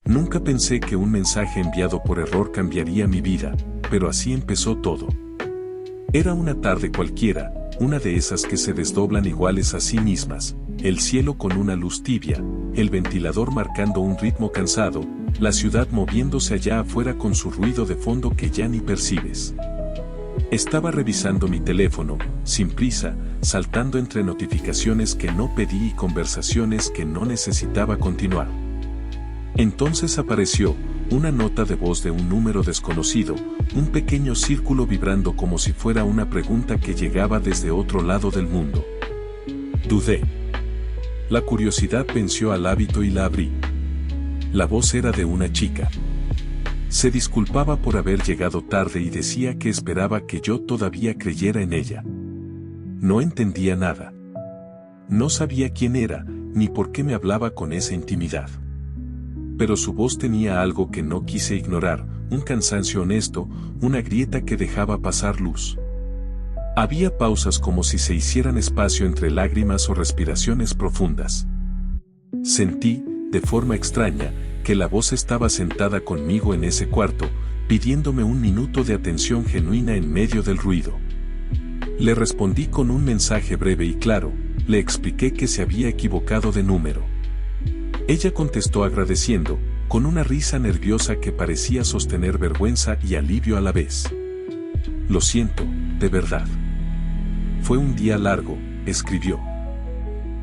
Nunca pensé que un mensaje enviado por error cambiaría mi vida, pero así empezó todo. Era una tarde cualquiera, una de esas que se desdoblan iguales a sí mismas, el cielo con una luz tibia, el ventilador marcando un ritmo cansado, la ciudad moviéndose allá afuera con su ruido de fondo que ya ni percibes. Estaba revisando mi teléfono, sin prisa, saltando entre notificaciones que no pedí y conversaciones que no necesitaba continuar. Entonces apareció una nota de voz de un número desconocido, un pequeño círculo vibrando como si fuera una pregunta que llegaba desde otro lado del mundo. Dudé. La curiosidad venció al hábito y la abrí. La voz era de una chica. Se disculpaba por haber llegado tarde y decía que esperaba que yo todavía creyera en ella. No entendía nada. No sabía quién era, ni por qué me hablaba con esa intimidad. Pero su voz tenía algo que no quise ignorar, un cansancio honesto, una grieta que dejaba pasar luz. Había pausas como si se hicieran espacio entre lágrimas o respiraciones profundas. Sentí, de forma extraña, que la voz estaba sentada conmigo en ese cuarto, pidiéndome un minuto de atención genuina en medio del ruido. Le respondí con un mensaje breve y claro, le expliqué que se había equivocado de número. Ella contestó agradeciendo, con una risa nerviosa que parecía sostener vergüenza y alivio a la vez. Lo siento, de verdad. Fue un día largo, escribió.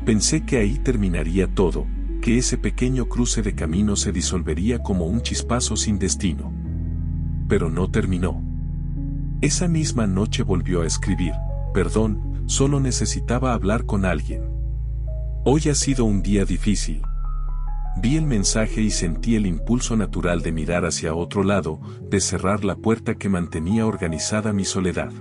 Pensé que ahí terminaría todo, que ese pequeño cruce de caminos se disolvería como un chispazo sin destino. Pero no terminó. Esa misma noche volvió a escribir, perdón, solo necesitaba hablar con alguien. Hoy ha sido un día difícil. Vi el mensaje y sentí el impulso natural de mirar hacia otro lado, de cerrar la puerta que mantenía organizada mi soledad.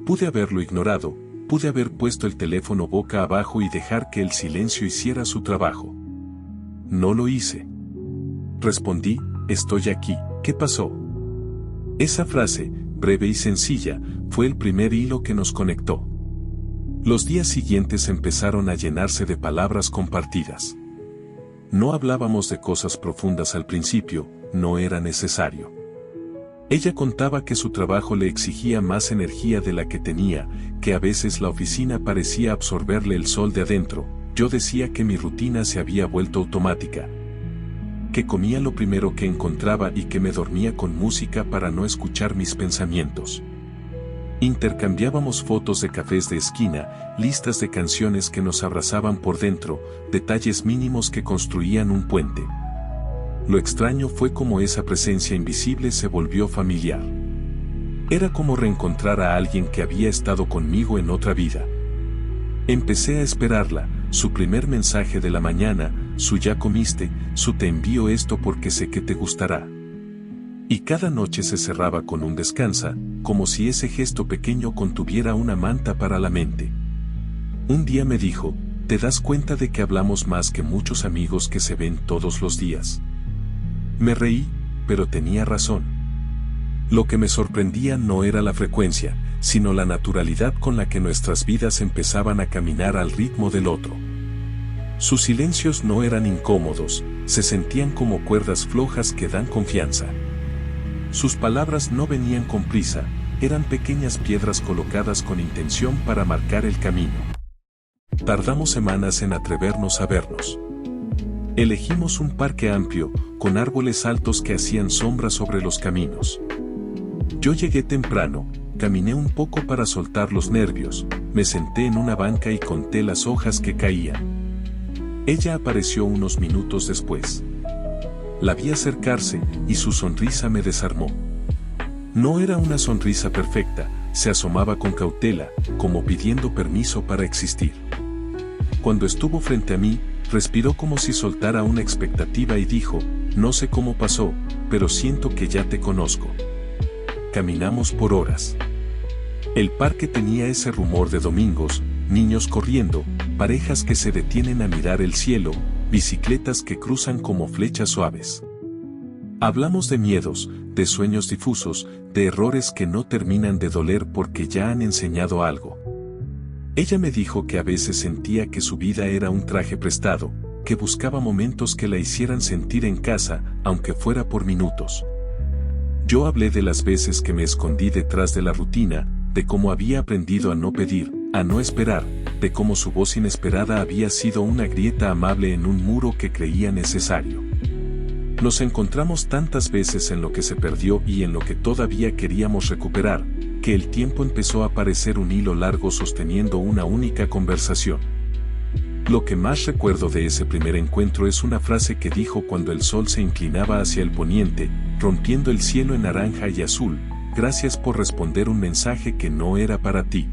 Pude haberlo ignorado, pude haber puesto el teléfono boca abajo y dejar que el silencio hiciera su trabajo. No lo hice. Respondí, estoy aquí, ¿qué pasó? Esa frase, breve y sencilla, fue el primer hilo que nos conectó. Los días siguientes empezaron a llenarse de palabras compartidas. No hablábamos de cosas profundas al principio, no era necesario. Ella contaba que su trabajo le exigía más energía de la que tenía, que a veces la oficina parecía absorberle el sol de adentro. Yo decía que mi rutina se había vuelto automática, que comía lo primero que encontraba y que me dormía con música para no escuchar mis pensamientos. Intercambiábamos fotos de cafés de esquina, listas de canciones que nos abrazaban por dentro, detalles mínimos que construían un puente. Lo extraño fue cómo esa presencia invisible se volvió familiar. Era como reencontrar a alguien que había estado conmigo en otra vida. Empecé a esperarla, su primer mensaje de la mañana, su ya comiste, su te envío esto porque sé que te gustará. Y cada noche se cerraba con un descansa, como si ese gesto pequeño contuviera una manta para la mente. Un día me dijo, ¿te das cuenta de que hablamos más que muchos amigos que se ven todos los días? Me reí, pero tenía razón. Lo que me sorprendía no era la frecuencia, sino la naturalidad con la que nuestras vidas empezaban a caminar al ritmo del otro. Sus silencios no eran incómodos, se sentían como cuerdas flojas que dan confianza. Sus palabras no venían con prisa, eran pequeñas piedras colocadas con intención para marcar el camino. Tardamos semanas en atrevernos a vernos. Elegimos un parque amplio, con árboles altos que hacían sombra sobre los caminos. Yo llegué temprano, caminé un poco para soltar los nervios, me senté en una banca y conté las hojas que caían. Ella apareció unos minutos después. La vi acercarse, y su sonrisa me desarmó. No era una sonrisa perfecta, se asomaba con cautela, como pidiendo permiso para existir. Cuando estuvo frente a mí, respiró como si soltara una expectativa y dijo, no sé cómo pasó, pero siento que ya te conozco. Caminamos por horas. El parque tenía ese rumor de domingos, niños corriendo, parejas que se detienen a mirar el cielo, bicicletas que cruzan como flechas suaves. Hablamos de miedos, de sueños difusos, de errores que no terminan de doler porque ya han enseñado algo. Ella me dijo que a veces sentía que su vida era un traje prestado, que buscaba momentos que la hicieran sentir en casa, aunque fuera por minutos. Yo hablé de las veces que me escondí detrás de la rutina, de cómo había aprendido a no pedir, a no esperar, de cómo su voz inesperada había sido una grieta amable en un muro que creía necesario. Nos encontramos tantas veces en lo que se perdió y en lo que todavía queríamos recuperar, que el tiempo empezó a parecer un hilo largo sosteniendo una única conversación. Lo que más recuerdo de ese primer encuentro es una frase que dijo cuando el sol se inclinaba hacia el poniente, rompiendo el cielo en naranja y azul: gracias por responder un mensaje que no era para ti.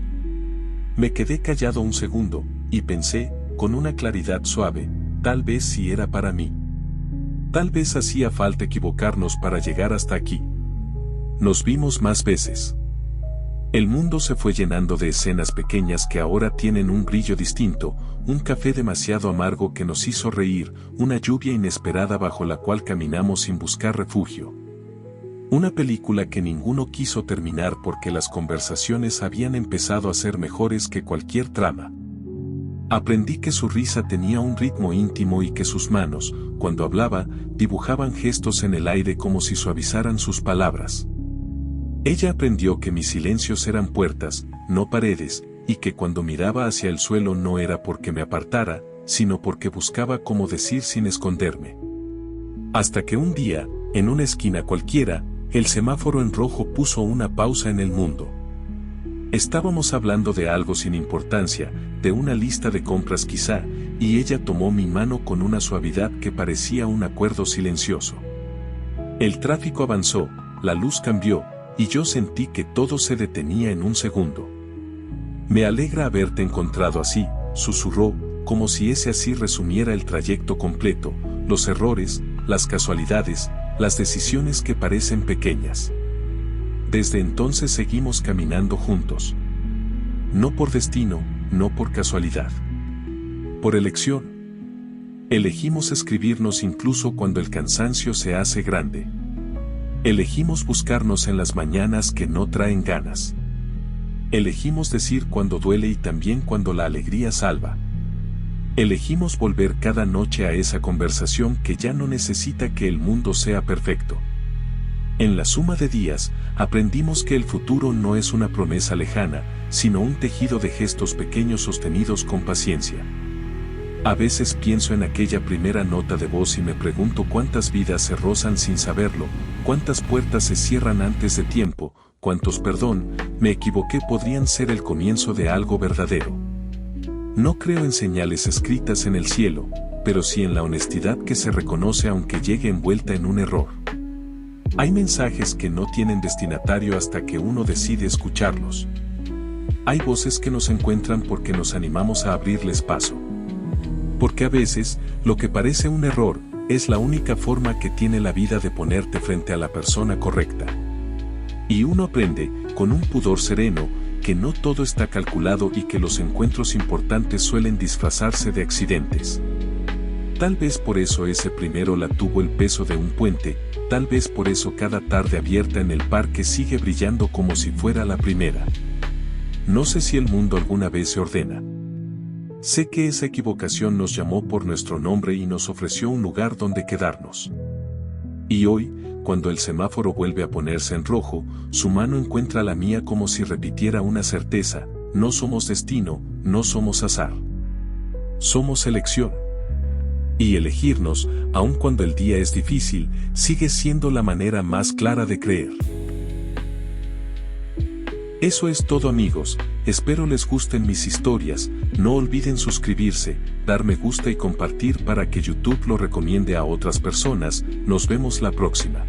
Me quedé callado un segundo, y pensé, con una claridad suave, tal vez sí era para mí. Tal vez hacía falta equivocarnos para llegar hasta aquí. Nos vimos más veces. El mundo se fue llenando de escenas pequeñas que ahora tienen un brillo distinto, un café demasiado amargo que nos hizo reír, una lluvia inesperada bajo la cual caminamos sin buscar refugio. Una película que ninguno quiso terminar porque las conversaciones habían empezado a ser mejores que cualquier trama. Aprendí que su risa tenía un ritmo íntimo y que sus manos, cuando hablaba, dibujaban gestos en el aire como si suavizaran sus palabras. Ella aprendió que mis silencios eran puertas, no paredes, y que cuando miraba hacia el suelo no era porque me apartara, sino porque buscaba cómo decir sin esconderme. Hasta que un día, en una esquina cualquiera, el semáforo en rojo puso una pausa en el mundo. Estábamos hablando de algo sin importancia, de una lista de compras quizá, y ella tomó mi mano con una suavidad que parecía un acuerdo silencioso. El tráfico avanzó, la luz cambió, y yo sentí que todo se detenía en un segundo. Me alegra haberte encontrado así, susurró, como si ese así resumiera el trayecto completo, los errores, las casualidades, las decisiones que parecen pequeñas. Desde entonces seguimos caminando juntos. No por destino, no por casualidad. Por elección. Elegimos escribirnos incluso cuando el cansancio se hace grande. Elegimos buscarnos en las mañanas que no traen ganas. Elegimos decir cuando duele y también cuando la alegría salva. Elegimos volver cada noche a esa conversación que ya no necesita que el mundo sea perfecto. En la suma de días, aprendimos que el futuro no es una promesa lejana, sino un tejido de gestos pequeños sostenidos con paciencia. A veces pienso en aquella primera nota de voz y me pregunto cuántas vidas se rozan sin saberlo, cuántas puertas se cierran antes de tiempo, cuántos me equivoqué podrían ser el comienzo de algo verdadero. No creo en señales escritas en el cielo, pero sí en la honestidad que se reconoce aunque llegue envuelta en un error. Hay mensajes que no tienen destinatario hasta que uno decide escucharlos. Hay voces que nos encuentran porque nos animamos a abrirles paso. Porque a veces, lo que parece un error, es la única forma que tiene la vida de ponerte frente a la persona correcta. Y uno aprende, con un pudor sereno, que no todo está calculado y que los encuentros importantes suelen disfrazarse de accidentes. Tal vez por eso ese primero la tuvo el peso de un puente, tal vez por eso cada tarde abierta en el parque sigue brillando como si fuera la primera. No sé si el mundo alguna vez se ordena. Sé que esa equivocación nos llamó por nuestro nombre y nos ofreció un lugar donde quedarnos. Y hoy, cuando el semáforo vuelve a ponerse en rojo, su mano encuentra la mía como si repitiera una certeza: no somos destino, no somos azar. Somos elección. Y elegirnos, aun cuando el día es difícil, sigue siendo la manera más clara de creer. Eso es todo, amigos, espero les gusten mis historias, no olviden suscribirse, dar me gusta y compartir para que YouTube lo recomiende a otras personas. Nos vemos la próxima.